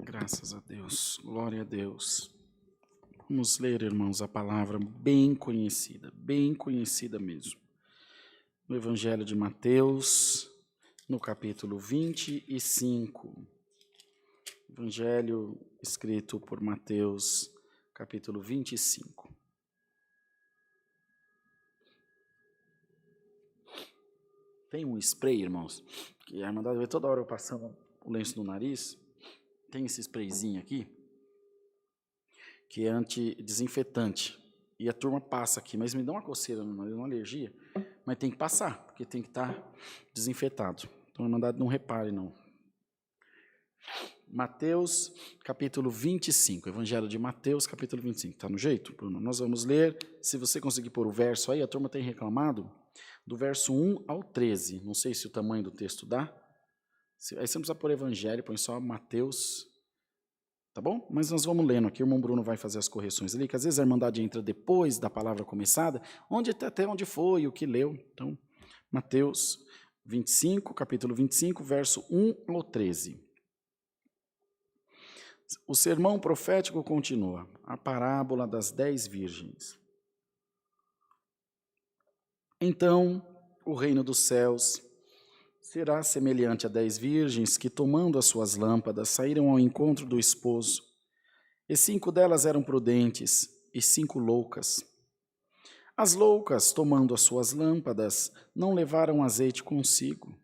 Graças a Deus, glória a Deus. Vamos ler, irmãos, a palavra bem conhecida mesmo. No Evangelho de Mateus, no capítulo 25. Evangelho escrito por Mateus, capítulo 25. Tem um spray, irmãos, que a Irmandade vê toda hora eu passando o lenço no nariz. Tem esse sprayzinho aqui, que é antidesinfetante. E a turma passa aqui, mas me dá uma coceira no nariz, uma alergia. Mas tem que passar, porque tem que estar desinfetado. Então a Irmandade não repare, não. Mateus, capítulo 25. Evangelho de Mateus, capítulo 25. Está no jeito, Bruno? Nós vamos ler, se você conseguir pôr o verso aí, a turma tem reclamado, do verso 1 ao 13. Não sei se o tamanho do texto dá. Aí você não precisa pôr evangelho, põe só Mateus, tá bom? Mas nós vamos lendo aqui, o irmão Bruno vai fazer as correções ali, que às vezes a Irmandade entra depois da palavra começada, até onde foi, o que leu. Então, Mateus 25, capítulo 25, verso 1 ao 13. O sermão profético continua, a parábola das 10 virgens. Então, o reino dos céus será semelhante a 10 virgens que, tomando as suas lâmpadas, saíram ao encontro do esposo. E 5 delas eram prudentes e 5 loucas. As loucas, tomando as suas lâmpadas, não levaram azeite consigo,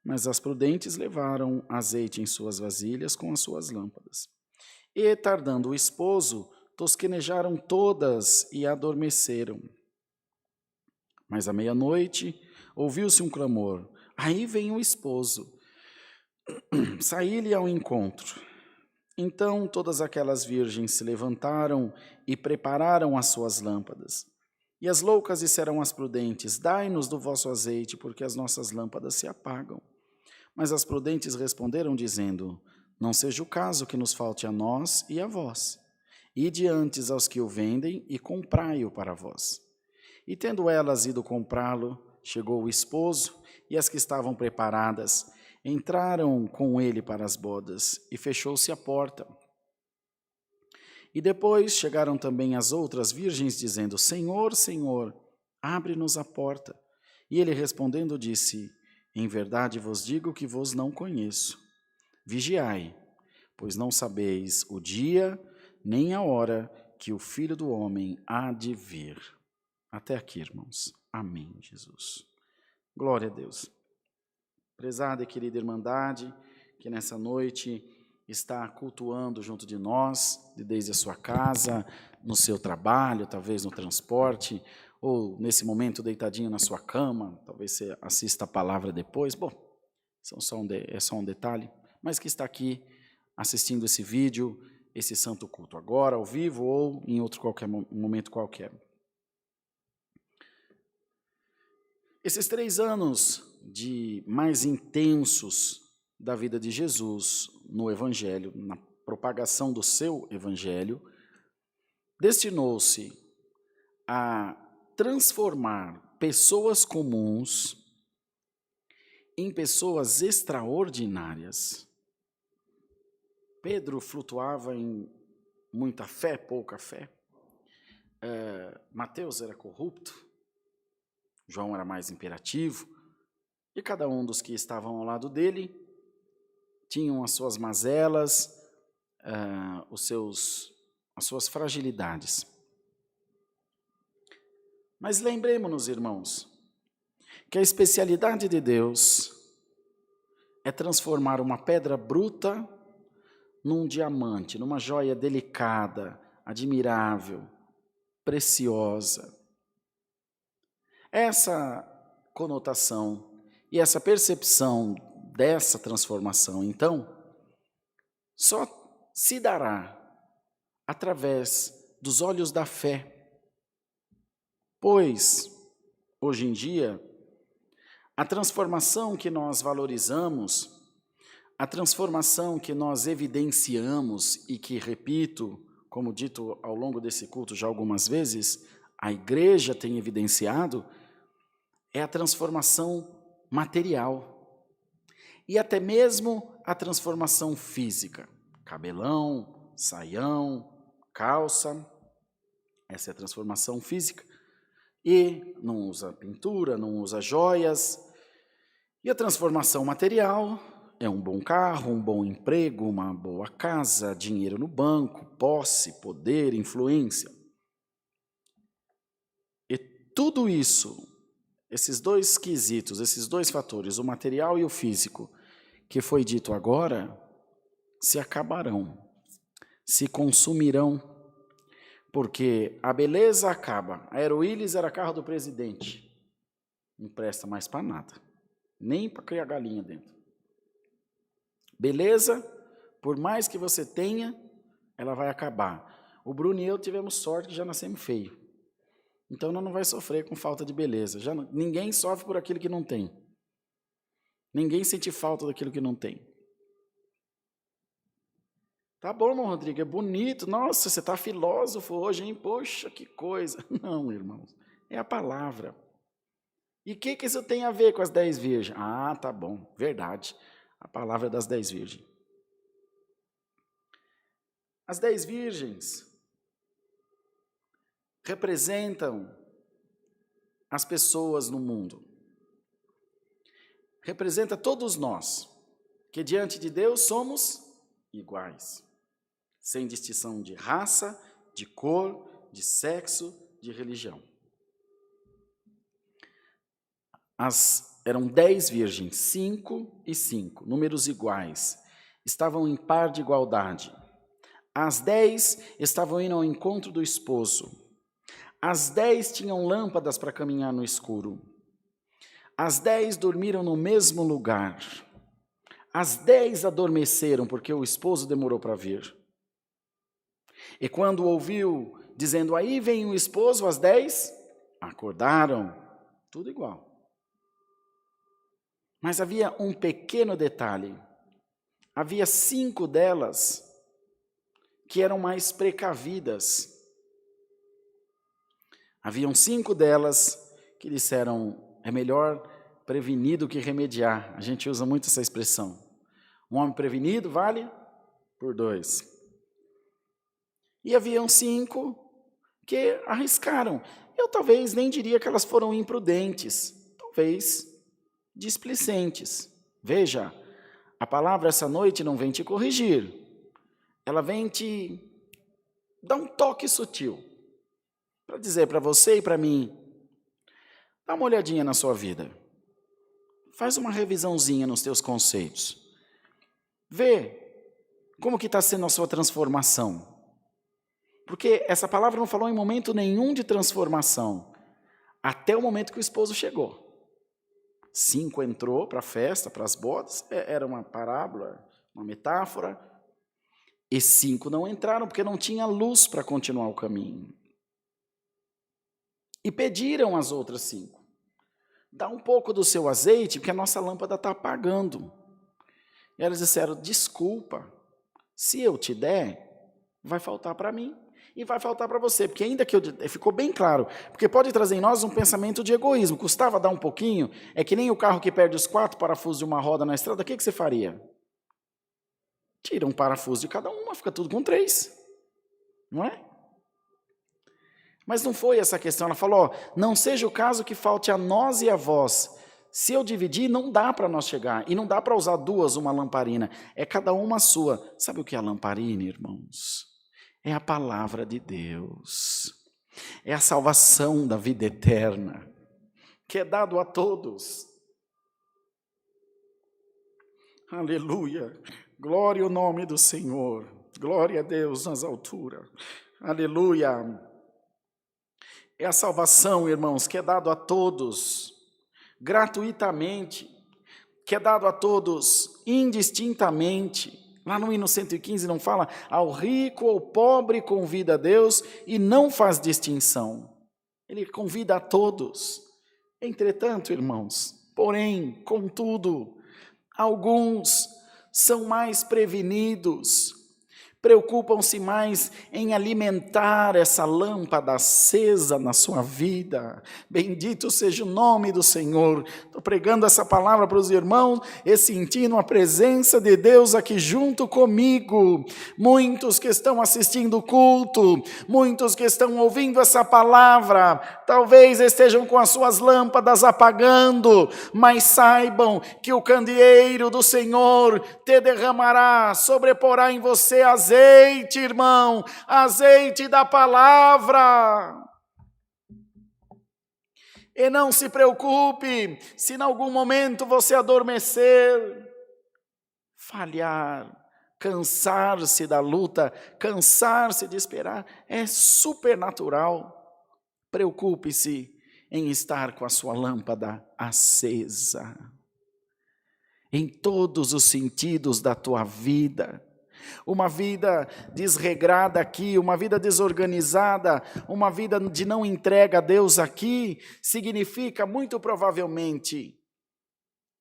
mas as prudentes levaram azeite em suas vasilhas com as suas lâmpadas. E, tardando o esposo, tosquenejaram todas e adormeceram. Mas à meia-noite ouviu-se um clamor: aí vem o esposo. Saí-lhe ao encontro. Então todas aquelas virgens se levantaram e prepararam as suas lâmpadas. E as loucas disseram às prudentes: dai-nos do vosso azeite, porque as nossas lâmpadas se apagam. Mas as prudentes responderam, dizendo: não seja o caso que nos falte a nós e a vós. Ide antes aos que o vendem e comprai-o para vós. E tendo elas ido comprá-lo, chegou o esposo, e as que estavam preparadas entraram com ele para as bodas, e fechou-se a porta. E depois chegaram também as outras virgens, dizendo: Senhor, Senhor, abre-nos a porta. E ele respondendo disse: em verdade vos digo que vos não conheço. Vigiai, pois não sabeis o dia nem a hora que o Filho do Homem há de vir. Até aqui, irmãos. Amém, Jesus. Glória a Deus. Prezada e querida Irmandade, que nessa noite está cultuando junto de nós, desde a sua casa, no seu trabalho, talvez no transporte, ou nesse momento deitadinho na sua cama, talvez você assista a palavra depois. Bom, é só um detalhe, mas que está aqui assistindo esse vídeo, esse santo culto, agora, ao vivo ou em outro momento qualquer. Esses 3 anos de mais intensos da vida de Jesus no Evangelho, na propagação do seu Evangelho, destinou-se a transformar pessoas comuns em pessoas extraordinárias. Pedro flutuava em muita fé, pouca fé. Mateus era corrupto. João era mais imperativo. E cada um dos que estavam ao lado dele tinham as suas mazelas, as suas fragilidades. Mas lembremos-nos, irmãos, que a especialidade de Deus é transformar uma pedra bruta num diamante, numa joia delicada, admirável, preciosa. Essa conotação e essa percepção dessa transformação, então, só se dará através dos olhos da fé. Pois, hoje em dia, a transformação que nós valorizamos, a transformação que nós evidenciamos e que, repito, como dito ao longo desse culto já algumas vezes, a igreja tem evidenciado, é a transformação material e até mesmo a transformação física. cabelão, saião, calça. Essa é a transformação física. E não usa pintura, não usa joias. E a transformação material é um bom carro, um bom emprego, uma boa casa, dinheiro no banco, posse, poder, influência. E tudo isso, esses dois quesitos, esses dois fatores, o material e o físico, que foi dito agora, se acabarão, se consumirão, porque a beleza acaba. A Aeroílis era carro do presidente, não presta mais para nada, nem para criar galinha dentro. Beleza, por mais que você tenha, ela vai acabar. O Bruno e eu tivemos sorte que já nascemos feio. Então não vai sofrer com falta de beleza. Ninguém sofre por aquilo que não tem. Ninguém sente falta daquilo que não tem. Tá bom, irmão Rodrigo, é bonito. Nossa, você está filósofo hoje, hein? Poxa, que coisa. Não, irmãos, é a palavra. E o que isso tem a ver com as 10 virgens? Ah, tá bom, verdade. A palavra das 10 virgens. As 10 virgens representam as pessoas no mundo. Representa todos nós, que diante de Deus somos iguais, sem distinção de raça, de cor, de sexo, de religião. Eram 10 virgens, 5 e 5, números iguais, estavam em par de igualdade. As 10 estavam indo ao encontro do esposo. As 10 tinham lâmpadas para caminhar no escuro. As 10 dormiram no mesmo lugar. As 10 adormeceram porque o esposo demorou para vir. E quando ouviu dizendo, aí vem o esposo, as 10 acordaram, tudo igual. Mas havia um pequeno detalhe. Havia 5 delas que eram mais precavidas. Haviam 5 delas que disseram, é melhor prevenir do que remediar. A gente usa muito essa expressão. Um homem prevenido vale por 2. E haviam 5 que arriscaram. Eu talvez nem diria que elas foram imprudentes, talvez displicentes. Veja, a palavra essa noite não vem te corrigir, ela vem te dar um toque sutil, para dizer para você e para mim, dá uma olhadinha na sua vida, faz uma revisãozinha nos teus conceitos, vê como que está sendo a sua transformação, porque essa palavra não falou em momento nenhum de transformação, até o momento que o esposo chegou. 5 entrou para a festa, para as bodas, era uma parábola, uma metáfora, e 5 não entraram porque não tinha luz para continuar o caminho. E pediram às outras 5, dá um pouco do seu azeite, porque a nossa lâmpada está apagando. E elas disseram, desculpa, se eu te der, vai faltar para mim. E vai faltar para você, porque ainda que ficou bem claro, porque pode trazer em nós um pensamento de egoísmo, custava dar um pouquinho, é que nem o carro que perde os 4 parafusos de uma roda na estrada, o que você faria? Tira um parafuso de cada uma, fica tudo com 3, não é? Mas não foi essa questão, ela falou, não seja o caso que falte a nós e a vós, se eu dividir não dá para nós chegar, e não dá para usar 2, uma lamparina, é cada uma sua. Sabe o que é a lamparina, irmãos? É a palavra de Deus, é a salvação da vida eterna, que é dado a todos. Aleluia, glória ao nome do Senhor, glória a Deus nas alturas, aleluia. É a salvação, irmãos, que é dado a todos, gratuitamente, que é dado a todos indistintamente. Lá no hino 115 não fala, ao rico ou pobre convida a Deus e não faz distinção. Ele convida a todos. Entretanto, irmãos, porém, contudo, alguns são mais prevenidos preocupam-se mais em alimentar essa lâmpada acesa na sua vida. Bendito seja o nome do Senhor. Estou pregando essa palavra para os irmãos e sentindo a presença de Deus aqui junto comigo. Muitos que estão assistindo o culto, muitos que estão ouvindo essa palavra, talvez estejam com as suas lâmpadas apagando, mas saibam que o candeeiro do Senhor te derramará, sobreporá em você azeite, irmão, azeite da palavra. E não se preocupe se em algum momento você adormecer, falhar, cansar-se da luta, cansar-se de esperar, é supernatural. Preocupe-se em estar com a sua lâmpada acesa, em todos os sentidos da tua vida. Uma vida desregrada aqui, uma vida desorganizada, uma vida de não entrega a Deus aqui, significa muito provavelmente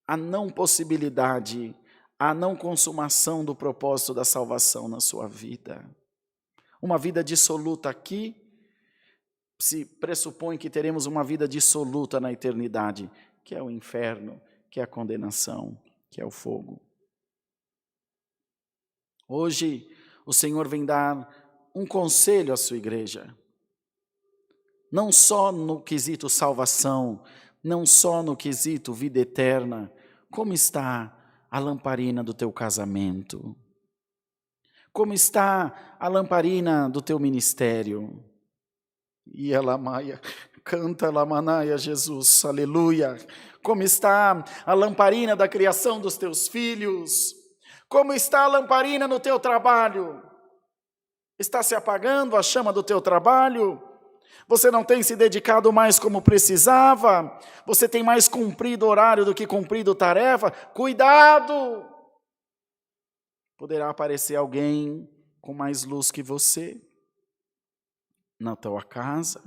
a não possibilidade, a não consumação do propósito da salvação na sua vida. Uma vida dissoluta aqui, se pressupõe que teremos uma vida dissoluta na eternidade, que é o inferno, que é a condenação, que é o fogo. Hoje, o Senhor vem dar um conselho à sua igreja. Não só no quesito salvação, não só no quesito vida eterna. Como está a lamparina do teu casamento? Como está a lamparina do teu ministério? E a lamaia, canta lamanaia, Jesus, aleluia. Como está a lamparina da criação dos teus filhos? Como está a lamparina no teu trabalho? Está se apagando a chama do teu trabalho? Você não tem se dedicado mais como precisava? Você tem mais cumprido horário do que cumprido tarefa? Cuidado! Poderá aparecer alguém com mais luz que você na tua casa.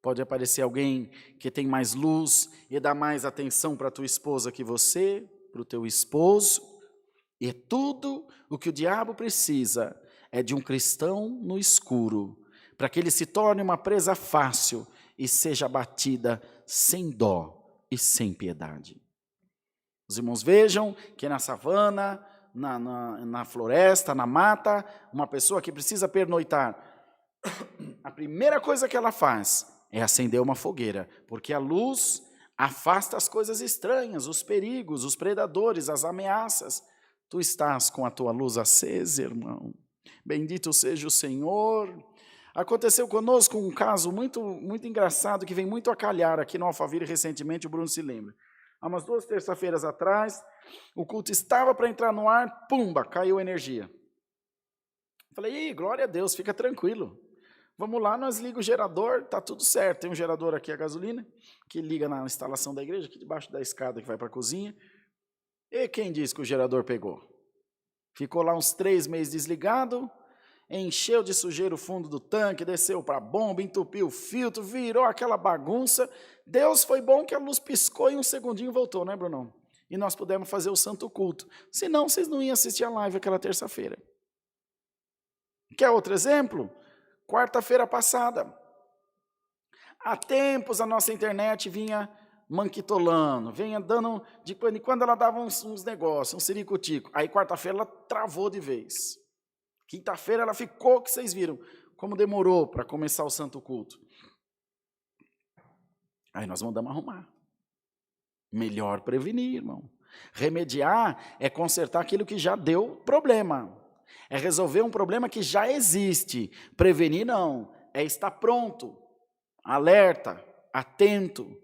Pode aparecer alguém que tem mais luz e dá mais atenção para a tua esposa que você, para o teu esposo. E tudo o que o diabo precisa é de um cristão no escuro, para que ele se torne uma presa fácil e seja abatida sem dó e sem piedade. Os irmãos vejam que na savana, na floresta, na mata, uma pessoa que precisa pernoitar, a primeira coisa que ela faz é acender uma fogueira, porque a luz afasta as coisas estranhas, os perigos, os predadores, as ameaças. Tu estás com a tua luz acesa, irmão. Bendito seja o Senhor. Aconteceu conosco um caso muito engraçado, que vem muito a calhar aqui no Alphaville recentemente, o Bruno se lembra. Há umas 2 terças-feiras atrás, o culto estava para entrar no ar, pumba, caiu a energia. Falei, glória a Deus, fica tranquilo. Vamos lá, nós ligamos o gerador, está tudo certo. Tem um gerador aqui a gasolina, que liga na instalação da igreja, aqui debaixo da escada que vai para a cozinha. E quem disse que o gerador pegou? Ficou lá uns 3 meses desligado, encheu de sujeira o fundo do tanque, desceu para a bomba, entupiu o filtro, virou aquela bagunça. Deus foi bom que a luz piscou e um segundinho voltou, né, Brunão? E nós pudemos fazer o santo culto. Senão, vocês não iam assistir a live aquela terça-feira. Quer outro exemplo? Quarta-feira passada. Há tempos a nossa internet vinha manquitolando, vinha dando, de quando em quando ela dava uns negócios, um ciricutico. Aí quarta-feira ela travou de vez. Quinta-feira ela ficou, que vocês viram, como demorou para começar o santo culto. Aí nós mandamos arrumar. Melhor prevenir, irmão. Remediar é consertar aquilo que já deu problema. É resolver um problema que já existe. Prevenir não, é estar pronto, alerta, atento.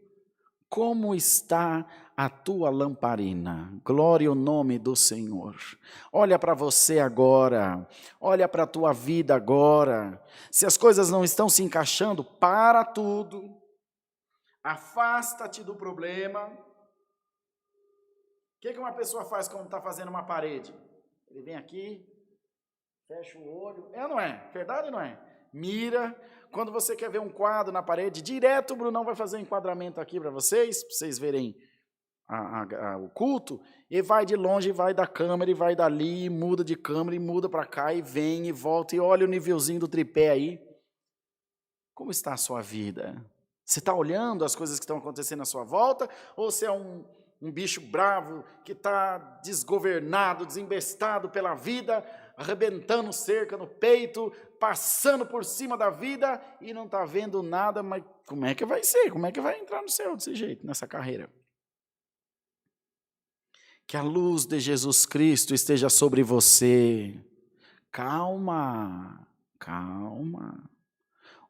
Como está a tua lamparina? Glória ao nome do Senhor. Olha para você agora, olha para a tua vida agora. Se as coisas não estão se encaixando, para tudo. Afasta-te do problema. O que uma pessoa faz quando está fazendo uma parede? Ele vem aqui, fecha o olho. É ou não é? Verdade ou não é? Mira. Quando você quer ver um quadro na parede, direto o Brunão vai fazer um enquadramento aqui para vocês verem o culto, e vai de longe, e vai da câmera, e vai dali, e muda de câmera, e muda para cá, e vem, e volta, e olha o nívelzinho do tripé aí. Como está a sua vida? Você está olhando as coisas que estão acontecendo à sua volta, ou você é um bicho bravo que está desgovernado, desembestado pela vida, arrebentando cerca no peito, passando por cima da vida e não está vendo nada, mas como é que vai ser? Como é que vai entrar no céu desse jeito, nessa carreira? Que a luz de Jesus Cristo esteja sobre você. Calma, calma.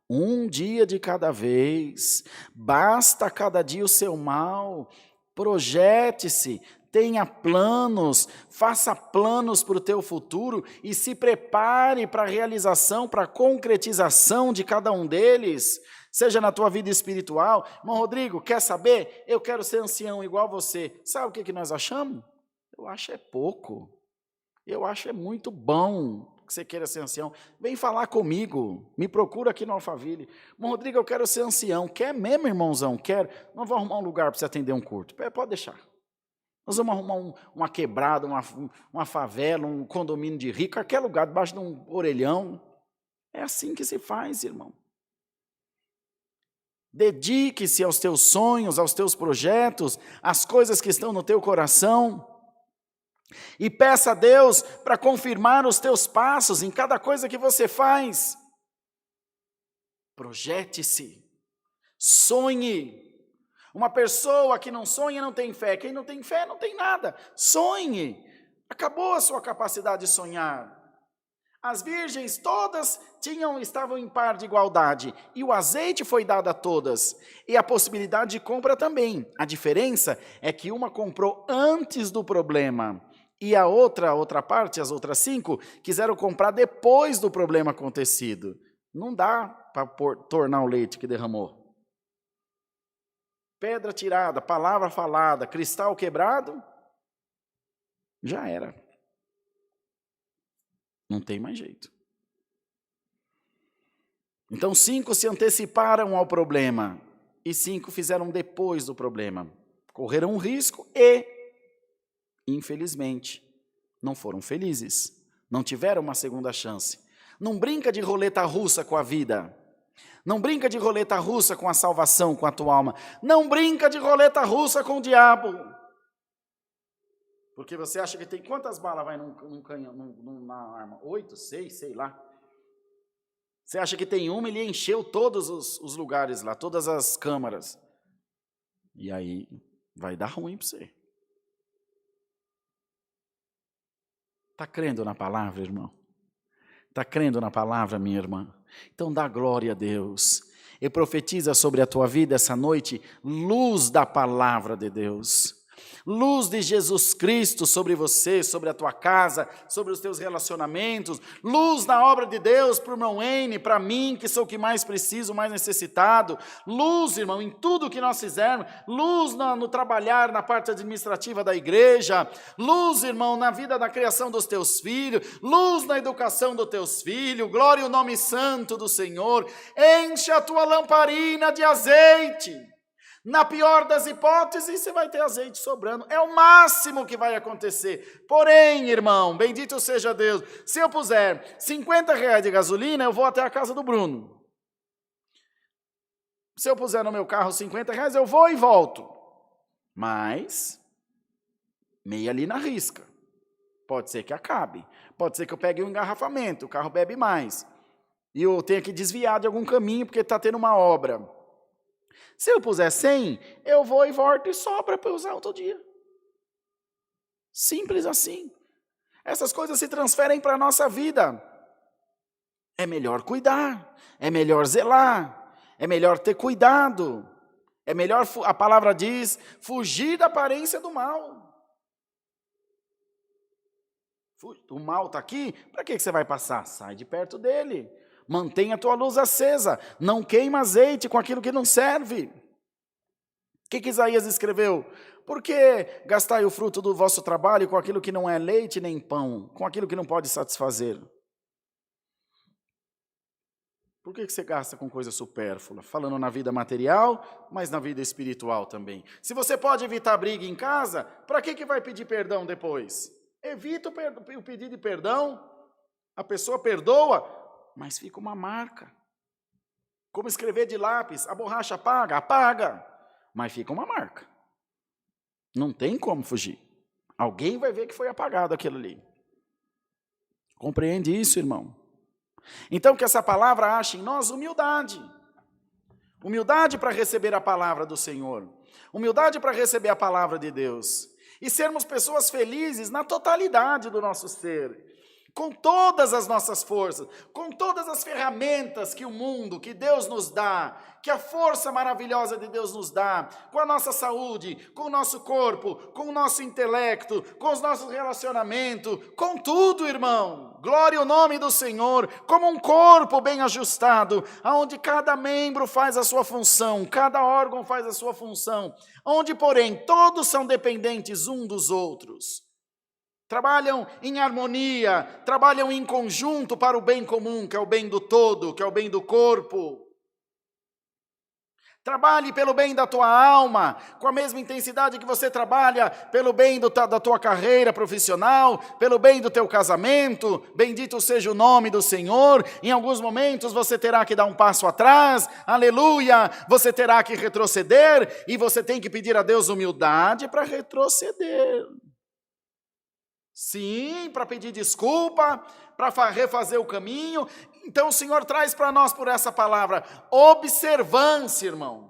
Um dia de cada vez, basta cada dia o seu mal, projete-se, tenha planos, faça planos para o teu futuro e se prepare para a realização, para a concretização de cada um deles, seja na tua vida espiritual. Irmão Rodrigo, quer saber? Eu quero ser ancião igual você. Sabe o que nós achamos? Eu acho é pouco, eu acho é muito bom que você queira ser ancião, vem falar comigo, me procura aqui no Alphaville. Irmão Rodrigo, eu quero ser ancião. Quer mesmo, irmãozão? Quero. Não vou arrumar um lugar para você atender um culto. Pode deixar. Nós vamos arrumar uma quebrada, uma favela, um condomínio de rico, qualquer lugar, debaixo de um orelhão. É assim que se faz, irmão. Dedique-se aos teus sonhos, aos teus projetos, às coisas que estão no teu coração. E peça a Deus para confirmar os teus passos em cada coisa que você faz. Projete-se, sonhe. Uma pessoa que não sonha não tem fé. Quem não tem fé não tem nada. Sonhe. Acabou a sua capacidade de sonhar. As virgens todas estavam em par de igualdade. E o azeite foi dado a todas. E a possibilidade de compra também. A diferença é que uma comprou antes do problema. E a outra parte, as outras 5, quiseram comprar depois do problema acontecido. Não dá para tornar o leite que derramou. Pedra tirada, palavra falada, cristal quebrado, já era. Não tem mais jeito. Então 5 se anteciparam ao problema e 5 fizeram depois do problema. Correram um risco e, infelizmente, não foram felizes. Não tiveram uma segunda chance. Não brinca de roleta russa com a vida. Não brinca de roleta russa com a salvação, com a tua alma. Não brinca de roleta russa com o diabo. Porque você acha que tem quantas balas vai num canhão, na arma? 8, 6, sei lá. Você acha que tem uma, ele encheu todos os lugares lá, todas as câmaras. E aí vai dar ruim para você. Está crendo na palavra, irmão? Está crendo na palavra, minha irmã? Então dá glória a Deus. E profetiza sobre a tua vida essa noite, luz da palavra de Deus. Luz de Jesus Cristo sobre você, sobre a tua casa, sobre os teus relacionamentos. Luz na obra de Deus para o irmão N, para mim, que sou o que mais preciso, mais necessitado. Luz, irmão, em tudo que nós fizermos. Luz no trabalhar, na parte administrativa da igreja. Luz, irmão, na vida da criação dos teus filhos. Luz na educação dos teus filhos. Glória ao nome santo do Senhor. Enche a tua lamparina de azeite. Na pior das hipóteses, você vai ter azeite sobrando. É o máximo que vai acontecer. Porém, irmão, bendito seja Deus, se eu puser R$50 de gasolina, eu vou até a casa do Bruno. Se eu puser no meu carro R$50, eu vou e volto. Mas, meia ali na risca. Pode ser que acabe. Pode ser que eu pegue um engarrafamento, o carro bebe mais. E eu tenha que desviar de algum caminho, porque está tendo uma obra. Se eu puser 100, eu vou e volto e sobra para eu usar outro dia. Simples assim. Essas coisas se transferem para a nossa vida. É melhor cuidar, é melhor zelar, é melhor ter cuidado. É melhor, a palavra diz, fugir da aparência do mal. O mal está aqui, para que você vai passar? Sai de perto dele. Mantenha a tua luz acesa, não queima azeite com aquilo que não serve. O que Isaías escreveu? Por que gastai o fruto do vosso trabalho com aquilo que não é leite nem pão, com aquilo que não pode satisfazer? Por que você gasta com coisa supérflua? Falando na vida material, mas na vida espiritual também. Se você pode evitar briga em casa, para que vai pedir perdão depois? Evita o pedido de perdão, a pessoa perdoa, mas fica uma marca. Como escrever de lápis, a borracha apaga, apaga, mas fica uma marca. Não tem como fugir. Alguém vai ver que foi apagado aquilo ali. Compreende isso, irmão? Então que essa palavra ache em nós humildade. Humildade para receber a palavra do Senhor. Humildade para receber a palavra de Deus. E sermos pessoas felizes na totalidade do nosso ser. Com todas as nossas forças, com todas as ferramentas que o mundo, que Deus nos dá, que a força maravilhosa de Deus nos dá, com a nossa saúde, com o nosso corpo, com o nosso intelecto, com os nossos relacionamentos, com tudo, irmão. Glória ao nome do Senhor, como um corpo bem ajustado, onde cada membro faz a sua função, cada órgão faz a sua função, onde, porém, todos são dependentes um dos outros. Trabalham em harmonia, trabalham em conjunto para o bem comum, que é o bem do todo, que é o bem do corpo. Trabalhe pelo bem da tua alma, com a mesma intensidade que você trabalha pelo bem da tua carreira profissional, pelo bem do teu casamento. Bendito seja o nome do Senhor. Em alguns momentos você terá que dar um passo atrás, aleluia, você terá que retroceder, e você tem que pedir a Deus humildade para retroceder. Sim, para pedir desculpa, para refazer o caminho. Então o Senhor traz para nós por essa palavra observância, irmão.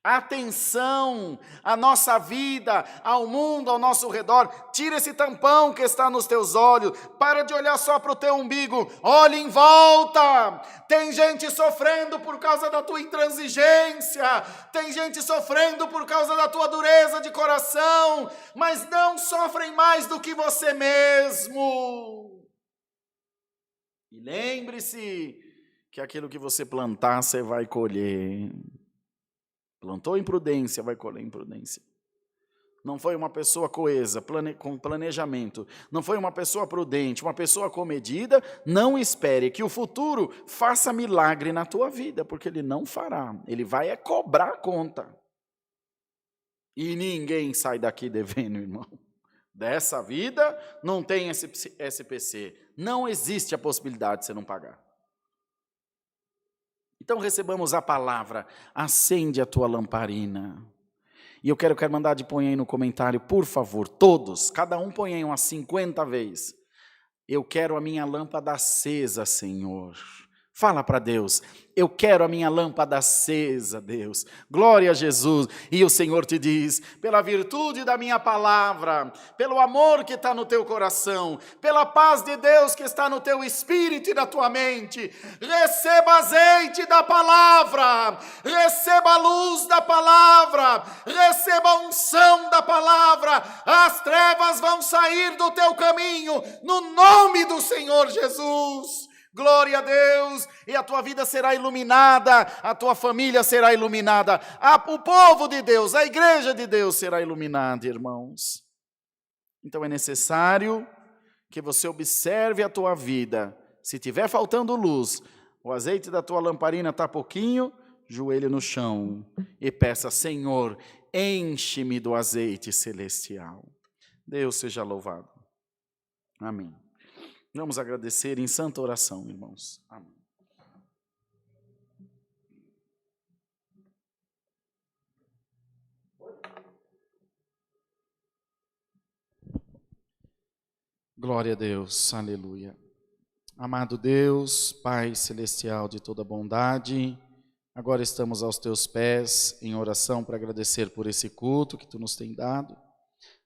Atenção à nossa vida, ao mundo ao nosso redor. Tira esse tampão que está nos teus olhos. Para de olhar só para o teu umbigo. Olhe em volta. Tem gente sofrendo por causa da tua intransigência. Tem gente sofrendo por causa da tua dureza de coração. Mas não sofrem mais do que você mesmo. E lembre-se que aquilo que você plantar, você vai colher. Plantou imprudência, vai colher imprudência. Não foi uma pessoa coesa, com planejamento. Não foi uma pessoa prudente, uma pessoa comedida. Não espere que o futuro faça milagre na tua vida, porque ele não fará. Ele vai cobrar a conta. E ninguém sai daqui devendo, irmão. Dessa vida não tem SPC. Não existe a possibilidade de você não pagar. Então recebamos a palavra, acende a tua lamparina. E eu quero mandar de põe aí no comentário, por favor, todos, cada um põe aí umas 50 vezes. Eu quero a minha lâmpada acesa, Senhor. Fala para Deus, eu quero a minha lâmpada acesa, Deus. Glória a Jesus. E o Senhor te diz, pela virtude da minha palavra, pelo amor que está no teu coração, pela paz de Deus que está no teu espírito e na tua mente, receba azeite da palavra, receba a luz da palavra, receba a unção da palavra. As trevas vão sair do teu caminho, no nome do Senhor Jesus. Glória a Deus, e a tua vida será iluminada, a tua família será iluminada, o povo de Deus, a igreja de Deus será iluminada, irmãos. Então é necessário que você observe a tua vida. Se tiver faltando luz, o azeite da tua lamparina está pouquinho, joelho no chão e peça, Senhor, enche-me do azeite celestial. Deus seja louvado. Amém. Vamos agradecer em santa oração, irmãos. Amém. Glória a Deus, aleluia. Amado Deus, Pai celestial de toda bondade, agora estamos aos teus pés em oração para agradecer por esse culto que tu nos tem dado,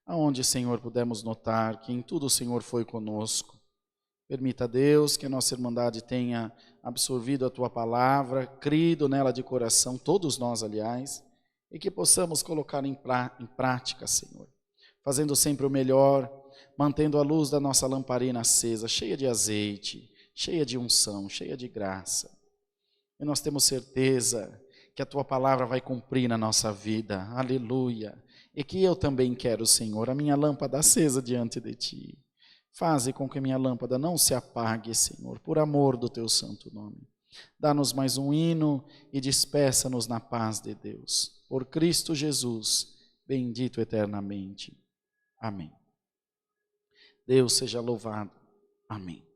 aonde, Senhor, pudemos notar que em tudo o Senhor foi conosco. Permita, Deus, que a nossa irmandade tenha absorvido a Tua palavra, crido nela de coração, todos nós, aliás, e que possamos colocar em prática, Senhor, fazendo sempre o melhor, mantendo a luz da nossa lamparina acesa, cheia de azeite, cheia de unção, cheia de graça. E nós temos certeza que a Tua palavra vai cumprir na nossa vida, aleluia, e que eu também quero, Senhor, a minha lâmpada acesa diante de Ti. Faze com que minha lâmpada não se apague, Senhor, por amor do Teu santo nome. Dá-nos mais um hino e despeça-nos na paz de Deus. Por Cristo Jesus, bendito eternamente. Amém. Deus seja louvado. Amém.